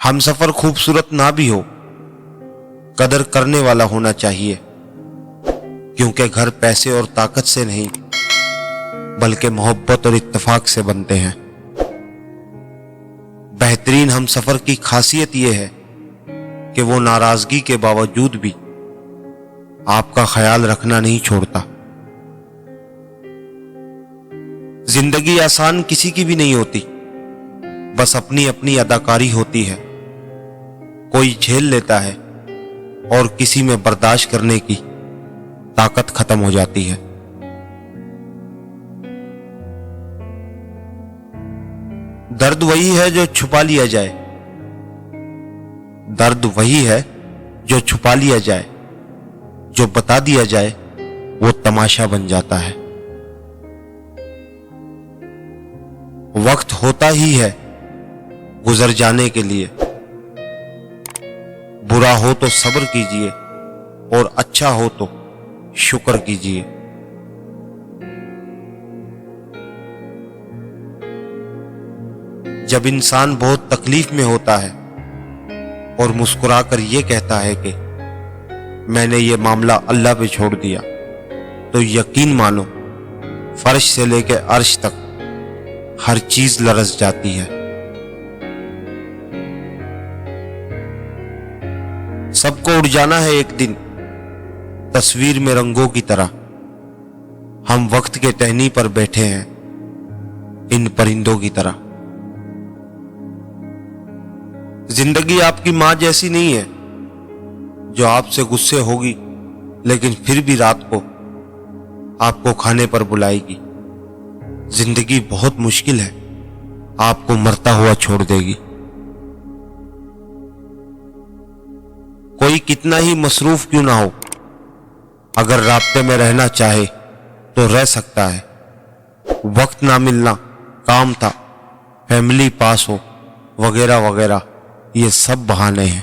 ہم سفر خوبصورت نہ بھی ہو، قدر کرنے والا ہونا چاہیے، کیونکہ گھر پیسے اور طاقت سے نہیں بلکہ محبت اور اتفاق سے بنتے ہیں۔ بہترین ہم سفر کی خاصیت یہ ہے کہ وہ ناراضگی کے باوجود بھی آپ کا خیال رکھنا نہیں چھوڑتا۔ زندگی آسان کسی کی بھی نہیں ہوتی، بس اپنی اپنی اداکاری ہوتی ہے۔ کوئی جھیل لیتا ہے اور کسی میں برداشت کرنے کی طاقت ختم ہو جاتی ہے۔ درد وہی ہے جو چھپا لیا جائے، درد وہی ہے جو چھپا لیا جائے، جو بتا دیا جائے وہ تماشا بن جاتا ہے۔ وقت ہوتا ہی ہے گزر جانے کے لیے، برا ہو تو صبر کیجئے اور اچھا ہو تو شکر کیجئے۔ جب انسان بہت تکلیف میں ہوتا ہے اور مسکرا کر یہ کہتا ہے کہ میں نے یہ معاملہ اللہ پہ چھوڑ دیا، تو یقین مانو فرش سے لے کے عرش تک ہر چیز لرز جاتی ہے۔ سب کو اڑ جانا ہے ایک دن تصویر میں رنگوں کی طرح، ہم وقت کے ٹہنی پر بیٹھے ہیں ان پرندوں کی طرح۔ زندگی آپ کی ماں جیسی نہیں ہے جو آپ سے غصے ہوگی لیکن پھر بھی رات کو آپ کو کھانے پر بلائے گی۔ زندگی بہت مشکل ہے، آپ کو مرتا ہوا چھوڑ دے گی۔ کوئی کتنا ہی مصروف کیوں نہ ہو، اگر رابطے میں رہنا چاہے تو رہ سکتا ہے۔ وقت نہ ملنا، کام تھا، فیملی پاس ہو، وغیرہ وغیرہ، یہ سب بہانے ہیں۔